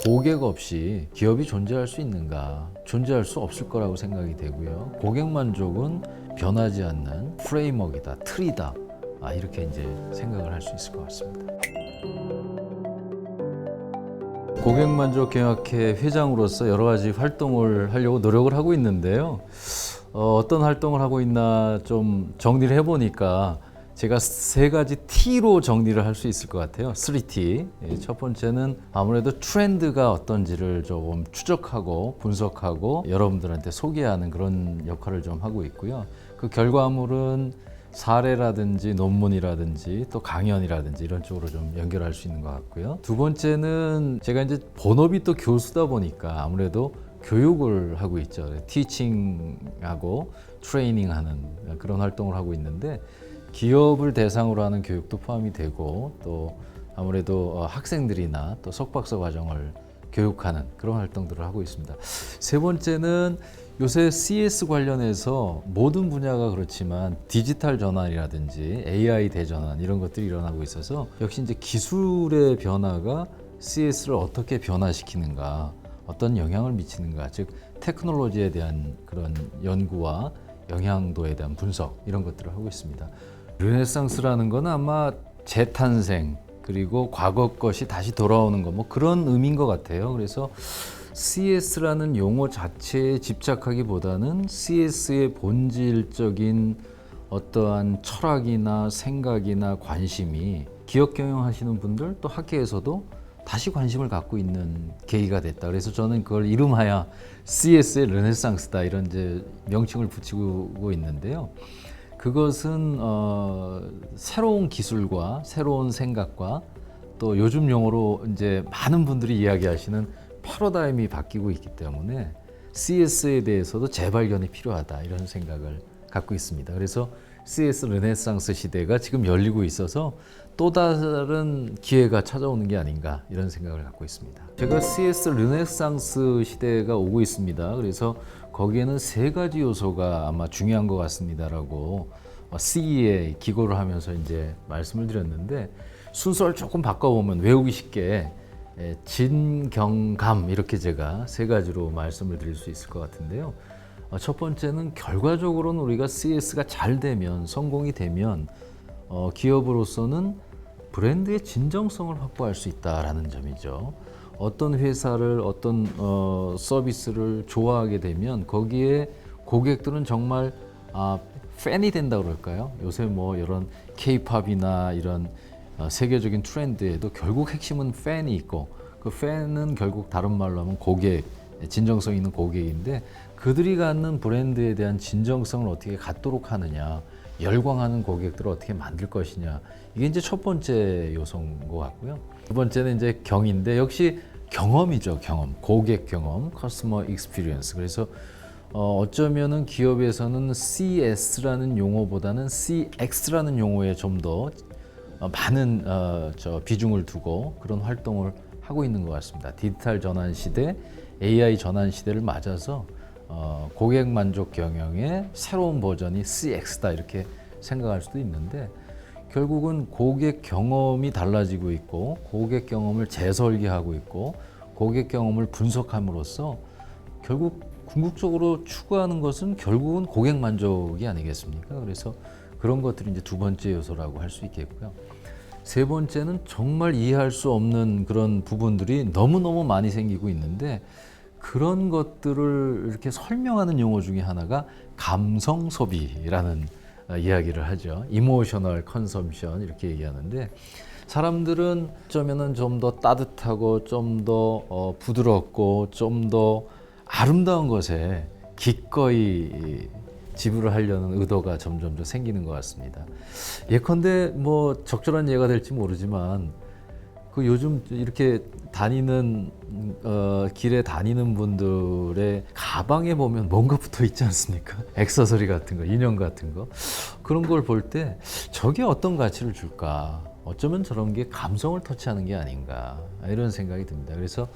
고객 없이 기업이 존재할 수 있는가? 존재할 수 없을 거라고 생각이 되고요. 고객 만족은 변하지 않는 프레임워크이다, 틀이다. 이렇게 이제 생각을 할 수 있을 것 같습니다. 고객만족경영학회 회장으로서 여러 가지 활동을 하려고 노력을 하고 있는데요. 어떤 활동을 하고 있나 좀 정리를 해보니까 제가 세 가지 T로 정리를 할 수 있을 것 같아요. 3T. 첫 번째는 아무래도 트렌드가 어떤지를 조금 추적하고 분석하고 여러분들한테 소개하는 그런 역할을 좀 하고 있고요. 그 결과물은 사례라든지 논문이라든지 또 강연이라든지 이런 쪽으로 좀 연결할 수 있는 것 같고요. 두 번째는 제가 이제 본업이 또 교수다 보니까 아무래도 교육을 하고 있죠. 티칭하고 트레이닝하는 그런 활동을 하고 있는데 기업을 대상으로 하는 교육도 포함이 되고 또 아무래도 학생들이나 또 석박사 과정을 교육하는 그런 활동들을 하고 있습니다. 세 번째는 요새 CS 관련해서 모든 분야가 그렇지만 디지털 전환이라든지 AI 대전환 이런 것들이 일어나고 있어서 역시 이제 기술의 변화가 CS를 어떻게 변화시키는가, 어떤 영향을 미치는가, 즉 테크놀로지에 대한 그런 연구와 영향도에 대한 분석 이런 것들을 하고 있습니다. 르네상스라는 건 아마 재탄생 그리고 과거 것이 다시 돌아오는 거 뭐 그런 의미인 것 같아요. 그래서 CS라는 용어 자체에 집착하기보다는 CS의 본질적인 어떠한 철학이나 생각이나 관심이 기업 경영하시는 분들 또 학계에서도 다시 관심을 갖고 있는 계기가 됐다. 그래서 저는 그걸 이름하여 CS의 르네상스다 이런 이제 명칭을 붙이고 있는데요. 그것은 새로운 기술과 새로운 생각과 또 요즘 용어로 이제 많은 분들이 이야기하시는 패러다임이 바뀌고 있기 때문에 CS에 대해서도 재발견이 필요하다 이런 생각을 갖고 있습니다. 그래서 CS 르네상스 시대가 지금 열리고 있어서 또 다른 기회가 찾아오는 게 아닌가 이런 생각을 갖고 있습니다. 제가 CS 르네상스 시대가 오고 있습니다. 그래서 거기에는 세 가지 요소가 아마 중요한 것 같습니다라고 CE에 기고를 하면서 이제 말씀을 드렸는데 순서를 조금 바꿔보면 외우기 쉽게 진경감 이렇게 제가 세 가지로 말씀을 드릴 수 있을 것 같은데요. 첫 번째는 결과적으로는 우리가 CS가 잘 되면 성공이 되면 기업으로서는 브랜드의 진정성을 확보할 수 있다라는 점이죠. 어떤 회사를 어떤 서비스를 좋아하게 되면 거기에 고객들은 정말 팬이 된다 그럴까요? 요새 뭐 이런 K-팝이나 이런 세계적인 트렌드에도 결국 핵심은 팬이 있고 그 팬은 결국 다른 말로 하면 고객, 진정성 있는 고객인데 그들이 갖는 브랜드에 대한 진정성을 어떻게 갖도록 하느냐, 열광하는 고객들을 어떻게 만들 것이냐 이게 이제 첫 번째 요소인 것 같고요. 두 번째는 이제 경인데 역시 경험이죠. 경험, 고객 경험, 커스터머 익스피리언스. 그래서 어쩌면은 기업에서는 CS라는 용어보다는 CX라는 용어에 좀 더 많은 비중을 두고 그런 활동을 하고 있는 것 같습니다. 디지털 전환 시대, AI 전환 시대를 맞아서 고객 만족 경영의 새로운 버전이 CX다 이렇게 생각할 수도 있는데 결국은 고객 경험이 달라지고 있고 고객 경험을 재설계하고 있고 고객 경험을 분석함으로써 결국 궁극적으로 추구하는 것은 결국은 고객 만족이 아니겠습니까? 그래서 그런 것들이 이제 두 번째 요소라고 할 수 있겠고요. 세 번째는 정말 이해할 수 없는 그런 부분들이 너무너무 많이 생기고 있는데 그런 것들을 이렇게 설명하는 용어 중에 하나가 감성 소비라는 이야기를 하죠. 이모셔널 컨섬션 이렇게 얘기하는데 사람들은 어쩌면은 좀 더 따뜻하고 좀 더 부드럽고 좀 더 아름다운 것에 기꺼이 지불을 하려는 의도가 점점 더 생기는 것 같습니다. 예컨대 뭐 적절한 예가 될지 모르지만 그 요즘 이렇게 다니는 길에 다니는 분들의 가방에 보면 뭔가 붙어 있지 않습니까? 액세서리 같은 거, 인형 같은 거 그런 걸 볼 때 저게 어떤 가치를 줄까? 어쩌면 저런 게 감성을 터치하는 게 아닌가 이런 생각이 듭니다. 그래서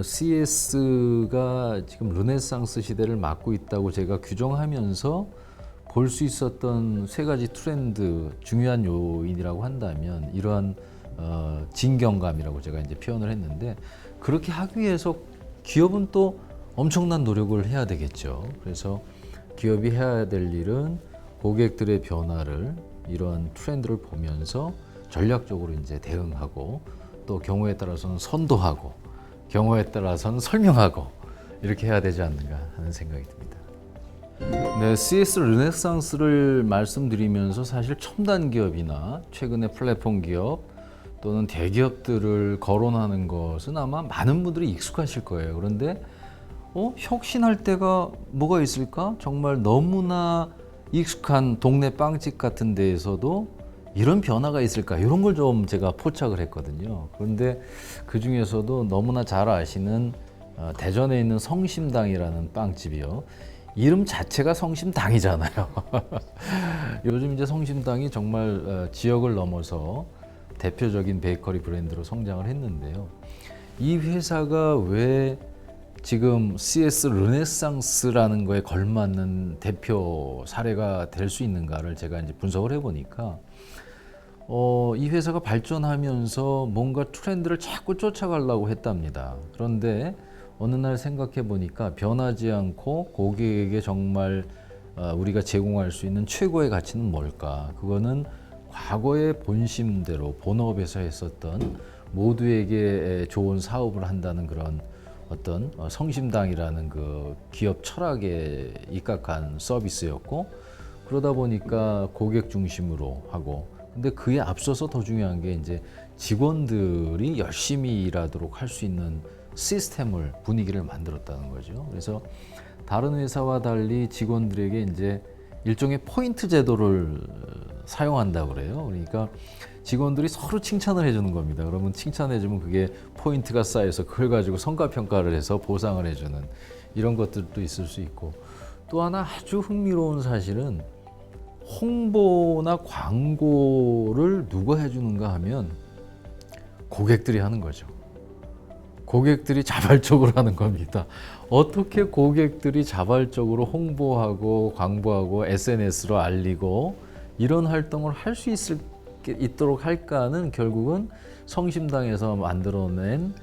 CS가 지금 르네상스 시대를 맞고 있다고 제가 규정하면서 볼 수 있었던 세 가지 트렌드 중요한 요인이라고 한다면 이러한 진경감이라고 제가 이제 표현을 했는데 그렇게 하기 위해서 기업은 또 엄청난 노력을 해야 되겠죠. 그래서 기업이 해야 될 일은 고객들의 변화를 이런 트렌드를 보면서 전략적으로 이제 대응하고 또 경우에 따라서는 선도하고 경우에 따라서는 설명하고 이렇게 해야 되지 않는가 하는 생각이 듭니다. 네, CS 르네상스를 말씀드리면서 사실 첨단 기업이나 최근의 플랫폼 기업 또는 대기업들을 거론하는 것은 아마 많은 분들이 익숙하실 거예요. 그런데 혁신할 때가 뭐가 있을까? 정말 너무나 익숙한 동네 빵집 같은 데에서도 이런 변화가 있을까? 이런 걸 좀 제가 포착을 했거든요. 그런데 그 중에서도 너무나 잘 아시는 대전에 있는 성심당이라는 빵집이요. 이름 자체가 성심당이잖아요. 요즘 이제 성심당이 정말 지역을 넘어서 대표적인 베이커리 브랜드로 성장을 했는데요. 이 회사가 왜 지금 CS 르네상스라는 거에 걸맞는 대표 사례가 될 수 있는가를 제가 이제 분석을 해보니까 이 회사가 발전하면서 뭔가 트렌드를 자꾸 쫓아가려고 했답니다. 그런데 어느 날 생각해 보니까 변하지 않고 고객에게 정말 우리가 제공할 수 있는 최고의 가치는 뭘까? 그거는 과거의 본심대로 본업에서 했었던 모두에게 좋은 사업을 한다는 그런 어떤 성심당이라는 그 기업 철학에 입각한 서비스였고, 그러다 보니까 고객 중심으로 하고, 근데 그에 앞서서 더 중요한 게 이제 직원들이 열심히 일하도록 할 수 있는 시스템을 분위기를 만들었다는 거죠. 그래서 다른 회사와 달리 직원들에게 이제 일종의 포인트 제도를 사용한다고 그래요. 그러니까 직원들이 서로 칭찬을 해주는 겁니다. 그러면 칭찬해주면 그게 포인트가 쌓여서 그걸 가지고 성과평가를 해서 보상을 해주는 이런 것들도 있을 수 있고, 또 하나 아주 흥미로운 사실은 홍보나 광고를 누가 해주는가 하면 고객들이 하는 거죠. 고객들이 자발적으로 하는 겁니다. 어떻게 고객들이 자발적으로 홍보하고 광고하고 SNS로 알리고 이런 활동을 할 수 있도록 할까는 결국은 성심당에서 만들어낸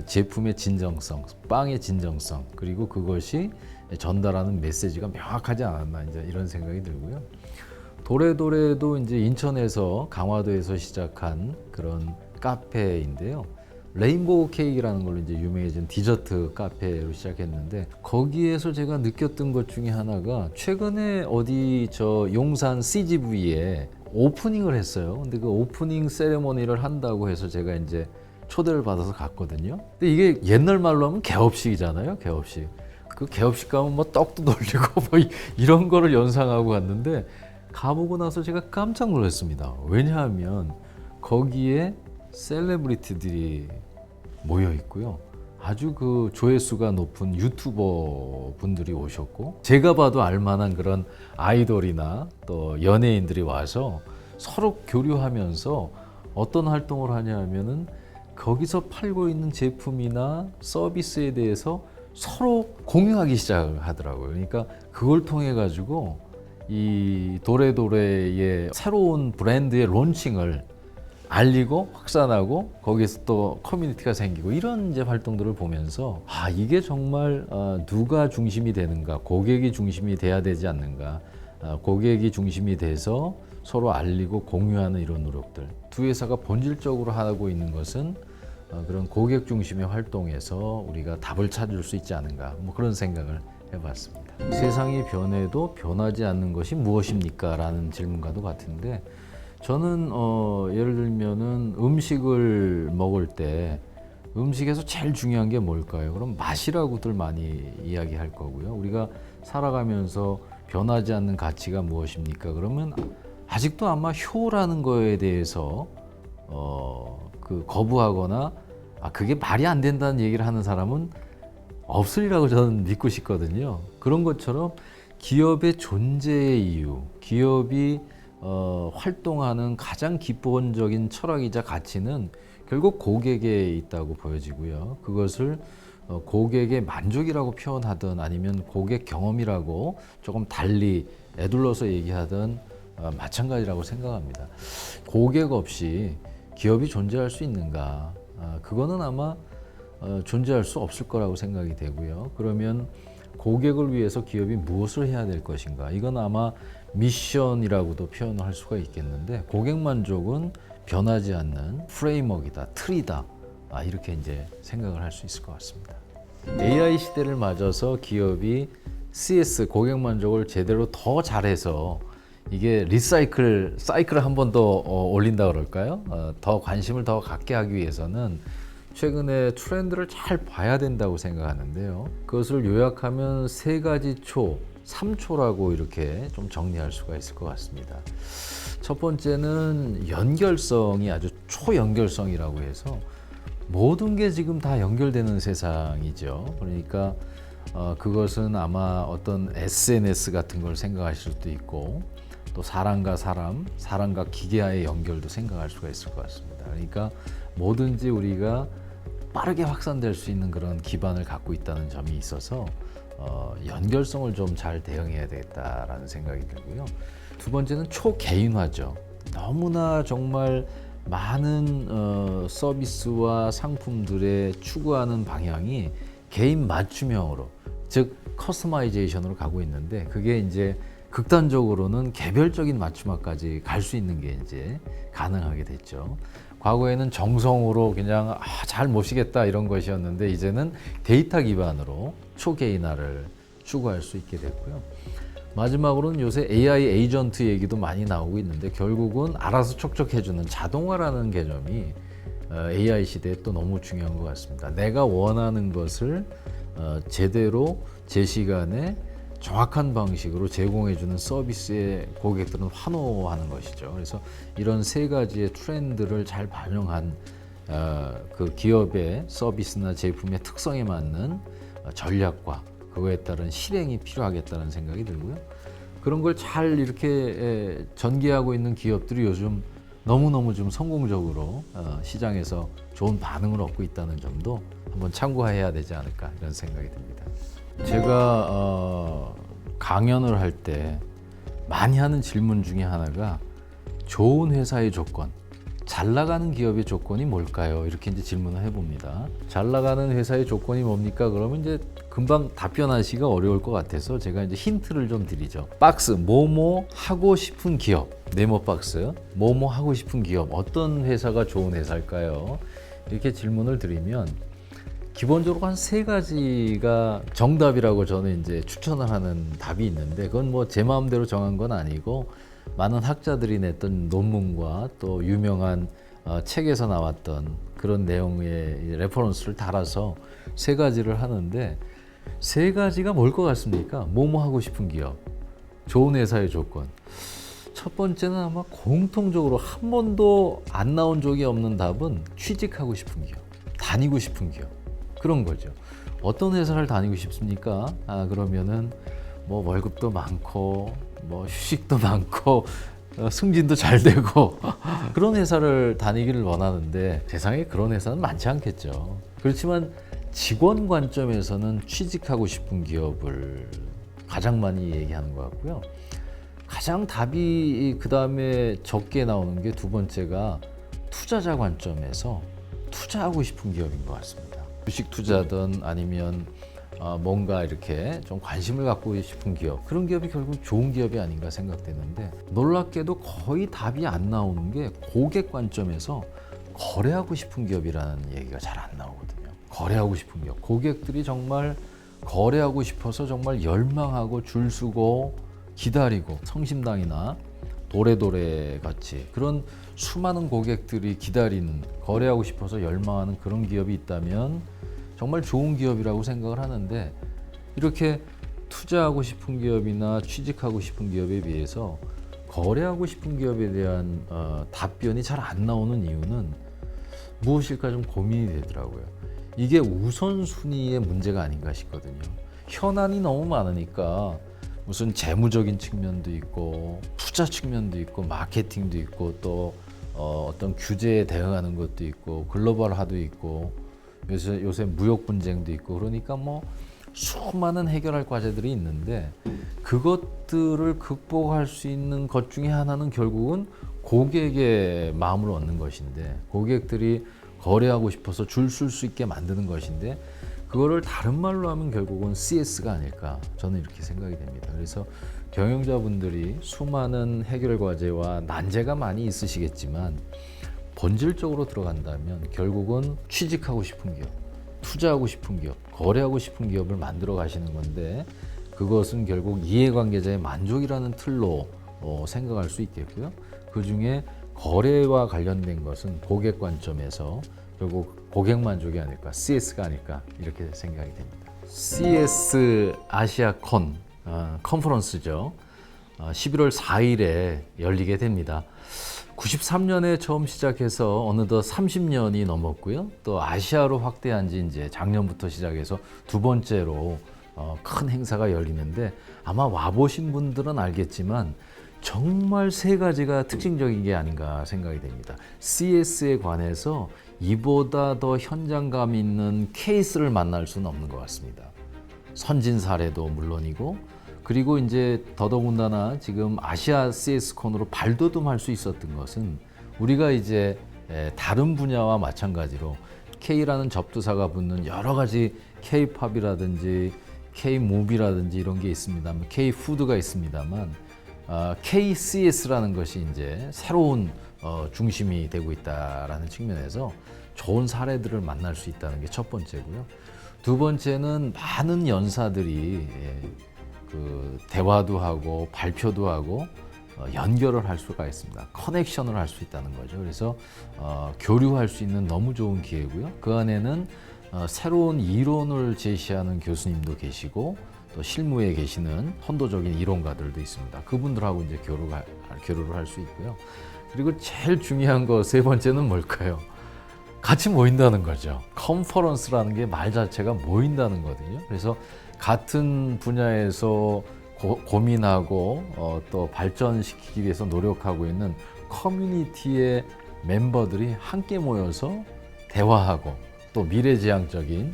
제품의 진정성, 빵의 진정성, 그리고 그것이 전달하는 메시지가 명확하지 않았나 이제 이런 생각이 들고요. 도레도레도 이제 인천에서 강화도에서 시작한 그런 카페인데요. 레인보우 케이크라는 걸로 이제 유명해진 디저트 카페로 시작했는데, 거기에서 제가 느꼈던 것 중에 하나가 최근에 어디 용산 CGV에 오프닝을 했어요. 근데 그 오프닝 세레머니를 한다고 해서 제가 이제 초대를 받아서 갔거든요. 근데 이게 옛날 말로 하면 개업식이잖아요. 개업식. 그 개업식 가면 뭐 떡도 돌리고 뭐 이런 거를 연상하고 갔는데, 가보고 나서 제가 깜짝 놀랐습니다. 왜냐하면 거기에 셀레브리티들이 모여 있고요. 아주 그 조회수가 높은 유튜버 분들이 오셨고, 제가 봐도 알만한 그런 아이돌이나 또 연예인들이 와서 서로 교류하면서 어떤 활동을 하냐 하면은 거기서 팔고 있는 제품이나 서비스에 대해서 서로 공유하기 시작하더라고요. 그러니까 그걸 통해 가지고 이 도레도레의 새로운 브랜드의 론칭을 알리고 확산하고 거기서 또 커뮤니티가 생기고 이런 이제 활동들을 보면서 이게 정말 누가 중심이 되는가, 고객이 중심이 돼야 되지 않는가, 고객이 중심이 돼서 서로 알리고 공유하는 이런 노력들, 두 회사가 본질적으로 하고 있는 것은 그런 고객 중심의 활동에서 우리가 답을 찾을 수 있지 않은가, 뭐 그런 생각을 해봤습니다. 세상이 변해도 변하지 않는 것이 무엇입니까? 라는 질문과도 같은데, 저는 예를 들면은 음식을 먹을 때 음식에서 제일 중요한 게 뭘까요? 그럼 맛이라고들 많이 이야기할 거고요. 우리가 살아가면서 변하지 않는 가치가 무엇입니까? 그러면 아직도 아마 효라는 거에 대해서 그 거부하거나 그게 말이 안 된다는 얘기를 하는 사람은 없으리라고 저는 믿고 싶거든요. 그런 것처럼 기업의 존재의 이유, 기업이 활동하는 가장 기본적인 철학이자 가치는 결국 고객에 있다고 보여지고요. 그것을 고객의 만족이라고 표현하든 아니면 고객 경험이라고 조금 달리 에둘러서 얘기하든 마찬가지라고 생각합니다. 고객 없이 기업이 존재할 수 있는가? 그거는 아마 존재할 수 없을 거라고 생각이 되고요. 그러면 고객을 위해서 기업이 무엇을 해야 될 것인가? 이건 아마 미션이라고도 표현할 수가 있겠는데, 고객 만족은 변하지 않는 프레임워크이다, 틀이다. 이렇게 이제 생각을 할 수 있을 것 같습니다. AI 시대를 맞아서 기업이 CS, 고객 만족을 제대로 더 잘해서 이게 사이클을 한 번 더 올린다 그럴까요? 더 관심을 더 갖게 하기 위해서는 최근에 트렌드를 잘 봐야 된다고 생각하는데요. 그것을 요약하면 세 가지 초, 3초라고 이렇게 좀 정리할 수가 있을 것 같습니다. 첫 번째는 연결성이 아주 초연결성이라고 해서 모든 게 지금 다 연결되는 세상이죠. 그러니까 그것은 아마 어떤 SNS 같은 걸 생각하실 수도 있고, 또 사람과 사람, 사람과 기계와의 연결도 생각할 수가 있을 것 같습니다. 그러니까 뭐든지 우리가 빠르게 확산될 수 있는 그런 기반을 갖고 있다는 점이 있어서 연결성을 좀 잘 대응해야 되겠다라는 생각이 들고요. 두 번째는 초개인화죠. 너무나 정말 많은 서비스와 상품들의 추구하는 방향이 개인 맞춤형으로, 즉 커스터마이제이션으로 가고 있는데, 그게 이제 극단적으로는 개별적인 맞춤화까지 갈 수 있는 게 이제 가능하게 됐죠. 과거에는 정성으로 그냥 잘 모시겠다 이런 것이었는데, 이제는 데이터 기반으로 초개인화를 추구할 수 있게 됐고요. 마지막으로는 요새 AI 에이전트 얘기도 많이 나오고 있는데, 결국은 알아서 촉촉해주는 자동화라는 개념이 AI 시대에 또 너무 중요한 것 같습니다. 내가 원하는 것을 제대로 제 시간에 정확한 방식으로 제공해주는 서비스에 고객들은 환호하는 것이죠. 그래서 이런 세 가지의 트렌드를 잘 반영한 그 기업의 서비스나 제품의 특성에 맞는 전략과 그거에 따른 실행이 필요하겠다는 생각이 들고요. 그런 걸 잘 이렇게 전개하고 있는 기업들이 요즘 너무너무 좀 성공적으로 시장에서 좋은 반응을 얻고 있다는 점도 한번 참고해야 되지 않을까 이런 생각이 듭니다. 제가 강연을 할 때 많이 하는 질문 중에 하나가 좋은 회사의 조건, 잘 나가는 기업의 조건이 뭘까요? 이렇게 이제 질문을 해봅니다. 잘 나가는 회사의 조건이 뭡니까? 그러면 이제 금방 답변하시기가 어려울 것 같아서 제가 이제 힌트를 좀 드리죠. 박스, 뭐뭐 하고 싶은 기업, 네모 박스, 뭐뭐 하고 싶은 기업, 어떤 회사가 좋은 회사일까요? 이렇게 질문을 드리면 기본적으로 한 세 가지가 정답이라고 저는 이제 추천을 하는 답이 있는데, 그건 뭐 제 마음대로 정한 건 아니고 많은 학자들이 냈던 논문과 또 유명한 책에서 나왔던 그런 내용의 레퍼런스를 달아서 세 가지를 하는데, 세 가지가 뭘 것 같습니까? 뭐뭐 하고 싶은 기업, 좋은 회사의 조건. 첫 번째는 아마 공통적으로 한 번도 안 나온 적이 없는 답은 취직하고 싶은 기업, 다니고 싶은 기업. 그런 거죠. 어떤 회사를 다니고 싶습니까? 그러면은 뭐 월급도 많고, 뭐 휴식도 많고, 승진도 잘 되고 그런 회사를 다니기를 원하는데, 세상에 그런 회사는 많지 않겠죠. 그렇지만 직원 관점에서는 취직하고 싶은 기업을 가장 많이 얘기하는 것 같고요. 가장 답이 그 다음에 적게 나오는 게 두 번째가 투자자 관점에서 투자하고 싶은 기업인 것 같습니다. 주식 투자든 아니면 뭔가 이렇게 좀 관심을 갖고 싶은 기업, 그런 기업이 결국 좋은 기업이 아닌가 생각되는데, 놀랍게도 거의 답이 안 나오는 게 고객 관점에서 거래하고 싶은 기업이라는 얘기가 잘 안 나오거든요. 거래하고 싶은 기업, 고객들이 정말 거래하고 싶어서 정말 열망하고 줄 서고 기다리고, 성심당이나 도레도레 같이 그런 수많은 고객들이 기다리는, 거래하고 싶어서 열망하는 그런 기업이 있다면 정말 좋은 기업이라고 생각을 하는데, 이렇게 투자하고 싶은 기업이나 취직하고 싶은 기업에 비해서 거래하고 싶은 기업에 대한 답변이 잘 안 나오는 이유는 무엇일까 좀 고민이 되더라고요. 이게 우선순위의 문제가 아닌가 싶거든요. 현안이 너무 많으니까 무슨 재무적인 측면도 있고, 투자 측면도 있고, 마케팅도 있고, 또 어떤 규제에 대응하는 것도 있고, 글로벌화도 있고, 요새 무역 분쟁도 있고, 그러니까 뭐 수많은 해결할 과제들이 있는데, 그것들을 극복할 수 있는 것 중에 하나는 결국은 고객의 마음을 얻는 것인데, 고객들이 거래하고 싶어서 줄 쓸 수 있게 만드는 것인데 그거를 다른 말로 하면 결국은 CS가 아닐까 저는 이렇게 생각이 됩니다. 그래서 경영자분들이 수많은 해결 과제와 난제가 많이 있으시겠지만 본질적으로 들어간다면 결국은 취직하고 싶은 기업, 투자하고 싶은 기업, 거래하고 싶은 기업을 만들어 가시는 건데 그것은 결국 이해관계자의 만족이라는 틀로 생각할 수 있겠고요. 그중에 거래와 관련된 것은 고객 관점에서 결국 고객 만족이 아닐까, CS가 아닐까 이렇게 생각이 됩니다. CS 아시아콘 컨퍼런스죠. 11월 4일에 열리게 됩니다. 93년에 처음 시작해서 어느덧 30년이 넘었고요. 또 아시아로 확대한 지 이제 작년부터 시작해서 두 번째로 큰 행사가 열리는데 아마 와보신 분들은 알겠지만 정말 세 가지가 특징적인 게 아닌가 생각이 됩니다. CS에 관해서 이보다 더 현장감 있는 케이스를 만날 수는 없는 것 같습니다. 선진 사례도 물론이고 그리고 이제 더더군다나 지금 아시아 CS콘으로 발돋움할 수 있었던 것은 우리가 이제 다른 분야와 마찬가지로 K라는 접두사가 붙는 여러 가지 K-팝이라든지 K-무비라든지 이런 게 있습니다만 K-푸드가 있습니다만 KCS라는 것이 이제 새로운 중심이 되고 있다라는 측면에서 좋은 사례들을 만날 수 있다는 게 첫 번째고요. 두 번째는 많은 연사들이 그 대화도 하고 발표도 하고 연결을 할 수가 있습니다. 커넥션을 할 수 있다는 거죠. 그래서 교류할 수 있는 너무 좋은 기회고요. 그 안에는 새로운 이론을 제시하는 교수님도 계시고 또 실무에 계시는 선도적인 이론가들도 있습니다. 그분들하고 이제 교류를 할 수 있고요. 그리고 제일 중요한 거 세 번째는 뭘까요? 같이 모인다는 거죠. 컨퍼런스라는 게 말 자체가 모인다는 거거든요. 그래서 같은 분야에서 고민하고 또 발전시키기 위해서 노력하고 있는 커뮤니티의 멤버들이 함께 모여서 대화하고 또 미래지향적인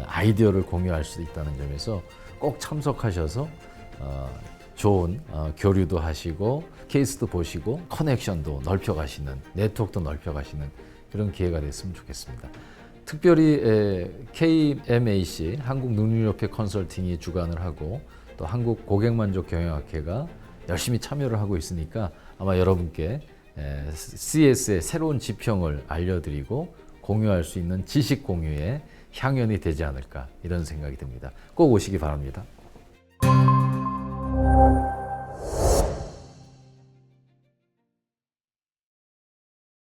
아이디어를 공유할 수 있다는 점에서 꼭 참석하셔서 좋은 교류도 하시고 케이스도 보시고 커넥션도 넓혀가시는 네트워크도 넓혀가시는 그런 기회가 됐으면 좋겠습니다. 특별히 KMAC 한국능력협회 컨설팅이 주관을 하고 또 한국고객만족경영학회가 열심히 참여를 하고 있으니까 아마 여러분께 CS의 새로운 지평을 알려드리고 공유할 수 있는 지식 공유의 향연이 되지 않을까 이런 생각이 듭니다. 꼭 오시기 바랍니다.